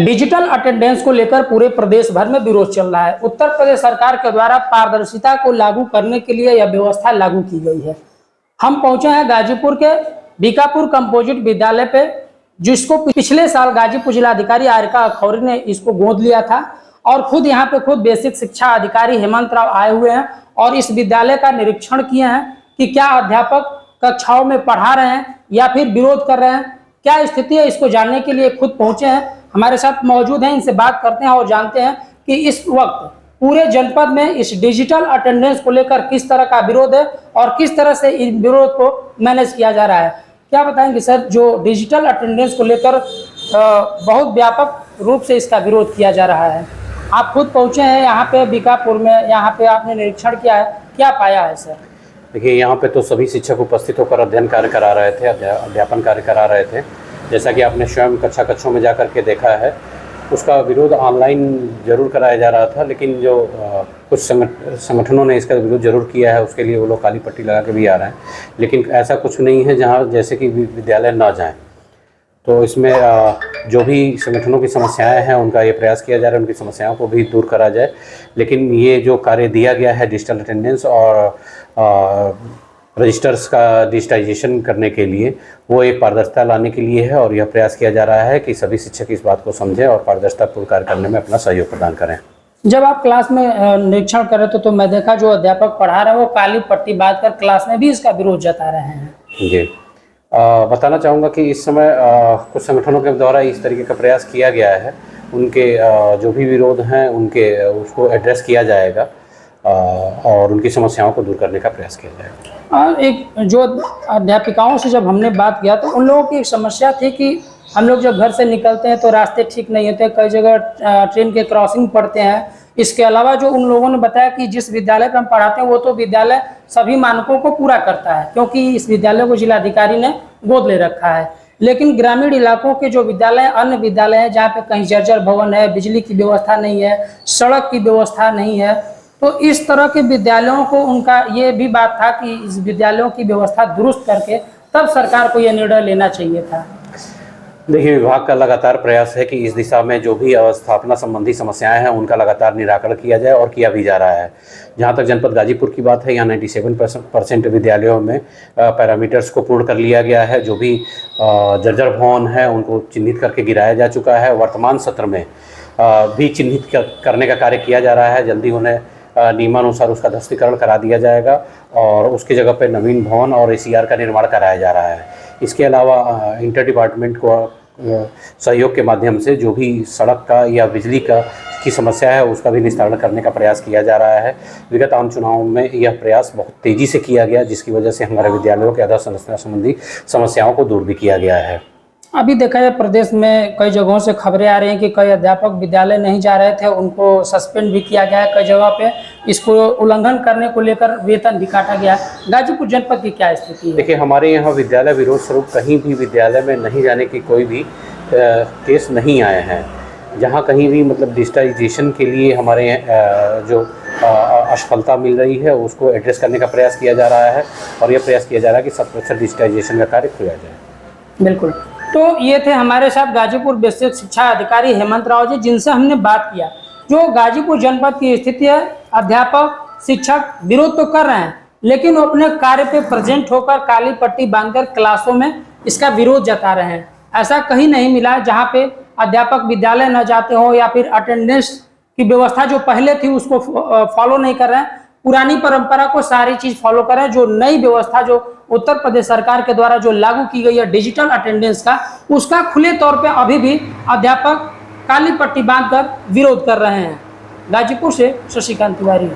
Digital attendance को लेकर पूरे प्रदेश भर में विरोध चल रहा है। उत्तर प्रदेश सरकार के द्वारा पारदर्शिता को लागू करने के लिए यह व्यवस्था लागू की गई है। हम पहुंचे हैं गाजीपुर के बीकापुर कंपोजिट विद्यालय पे, जिसको पिछले साल गाजीपुर जिलाधिकारी आरिका अखौरी ने इसको गोद लिया था और यहाँ पे बेसिक शिक्षा अधिकारी हेमंत राव आए हुए हैं और इस विद्यालय का निरीक्षण किए हैं कि क्या अध्यापक कक्षाओं में पढ़ा रहे हैं या फिर विरोध कर रहे हैं, क्या स्थिति है, इसको जानने के लिए खुद पहुंचे हैं। हमारे साथ मौजूद हैं, इनसे बात करते हैं और जानते हैं कि इस वक्त पूरे जनपद में इस डिजिटल अटेंडेंस को लेकर किस तरह का विरोध है और किस तरह से इस विरोध को मैनेज किया जा रहा है। क्या बताएंगे सर, जो डिजिटल अटेंडेंस को लेकर बहुत व्यापक रूप से इसका विरोध किया जा रहा है, आप खुद पहुंचे हैं यहाँ पे बीकापुर में, यहाँ पे आपने निरीक्षण किया है, क्या पाया है सर? देखिए, यहाँ पे तो सभी शिक्षक उपस्थित होकर अध्ययन कार्य करा रहे थे, अध्यापन कार्य करा रहे थे। जैसा कि आपने स्वयं कक्षों में जा कर के देखा है, उसका विरोध ऑनलाइन जरूर कराया जा रहा था, लेकिन जो कुछ संगठनों ने इसका विरोध जरूर किया है, उसके लिए वो लोग काली पट्टी लगा के भी आ रहे हैं। लेकिन ऐसा कुछ नहीं है जहाँ जैसे कि विद्यालय ना जाएं। तो इसमें जो भी संगठनों की समस्याएं हैं, उनका ये प्रयास किया जा रहा है, उनकी समस्याओं को भी दूर करा जाए। लेकिन ये जो कार्य दिया गया है डिजिटल अटेंडेंस और रजिस्टर्स का डिजिटाइजेशन करने के लिए, वो एक पारदर्शिता लाने के लिए है और यह प्रयास किया जा रहा है कि सभी शिक्षक इस बात को समझें और पारदर्शितापूर्ण कार्य करने में अपना सहयोग प्रदान करें। जब आप क्लास में निरीक्षण कर रहे थे तो मैं देखा जो अध्यापक पढ़ा रहे हैं वो काली पट्टी बांधकर क्लास में भी इसका विरोध जता रहे हैं। जी, बताना चाहूँगा कि इस समय कुछ संगठनों के द्वारा इस तरीके का प्रयास किया गया है। उनके जो भी विरोध हैं उनके उसको एड्रेस किया जाएगा और उनकी समस्याओं को दूर करने का प्रयास किया जाएगा। एक जो अध्यापिकाओं से जब हमने बात किया तो उन लोगों की एक समस्या थी कि हम लोग जब घर से निकलते हैं तो रास्ते ठीक नहीं होते, कई जगह ट्रेन के क्रॉसिंग पड़ते हैं। इसके अलावा जो उन लोगों ने बताया कि जिस विद्यालय पर हम पढ़ाते हैं वो तो विद्यालय सभी मानकों को पूरा करता है, क्योंकि इस विद्यालय को जिलाधिकारी ने गोद ले रखा है। लेकिन ग्रामीण इलाकों के जो विद्यालय अन्य विद्यालय हैं जहाँ पे कहीं जर्जर भवन है, बिजली की व्यवस्था नहीं है, सड़क की व्यवस्था नहीं है, तो इस तरह के विद्यालयों को उनका ये भी बात था कि इस विद्यालयों की व्यवस्था दुरुस्त करके तब सरकार को यह निर्णय लेना चाहिए था। देखिए, विभाग का लगातार प्रयास है कि इस दिशा में जो भी अवस्थापना संबंधी समस्याएं हैं उनका लगातार निराकरण किया जाए और किया भी जा रहा है। जहां तक जनपद गाजीपुर की बात है, यहाँ 97% विद्यालयों में पैरामीटर्स को पूर्ण कर लिया गया है। जो भी जर्जर भवन है उनको चिन्हित करके गिराया जा चुका है। वर्तमान सत्र में भी चिन्हित करने का कार्य किया जा रहा है। जल्दी उन्हें नियमानुसार उसका ध्वस्तीकरण करा दिया जाएगा और उसकी जगह पे नवीन भवन और ACR का निर्माण कराया जा रहा है। इसके अलावा इंटर डिपार्टमेंट को सहयोग के माध्यम से जो भी सड़क का या बिजली की समस्या है उसका भी निस्तारण करने का प्रयास किया जा रहा है। विगत आम चुनाव में यह प्रयास बहुत तेज़ी से किया गया, जिसकी वजह से हमारे विद्यालयों के अधोसंरचना संबंधी समस्याओं को दूर भी किया गया है। अभी देखा जाए प्रदेश में कई जगहों से खबरें आ रही हैं कि कई अध्यापक विद्यालय नहीं जा रहे थे, उनको सस्पेंड भी किया गया है। कई जगह पे इसको उल्लंघन करने को लेकर वेतन भी काटा गया। गाजीपुर जनपद की क्या स्थिति है? देखिए, हमारे यहाँ विद्यालय विरोध स्वरूप कहीं भी विद्यालय में नहीं जाने की कोई भी केस नहीं आए हैं। जहाँ कहीं भी मतलब डिजिटाइजेशन के लिए हमारे जो असफलता मिल रही है उसको एड्रेस करने का प्रयास किया जा रहा है और यह प्रयास किया जा रहा है कि 100% डिजिटाइजेशन का कार्य किया जाए। बिल्कुल। तो ये थे हमारे साथ गाजीपुर बेसिक शिक्षा अधिकारी हेमंत राव जी, जिनसे हमने बात किया। जो गाजीपुर जनपद की स्थिति है, अध्यापक शिक्षक विरोध तो कर रहे हैं लेकिन वो अपने कार्य पे प्रेजेंट होकर काली पट्टी बांधकर क्लासों में इसका विरोध जता रहे हैं। ऐसा कहीं नहीं मिला जहाँ पे अध्यापक विद्यालय न जाते हो या फिर अटेंडेंस की व्यवस्था जो पहले थी उसको फॉलो नहीं कर रहे हैं। पुरानी परंपरा को सारी चीज फॉलो करें। जो नई व्यवस्था जो उत्तर प्रदेश सरकार के द्वारा जो लागू की गई है डिजिटल अटेंडेंस का, उसका खुले तौर पे अभी भी अध्यापक काली पट्टी बांधकर विरोध कर रहे हैं। गाजीपुर से शशिकांत तिवारी।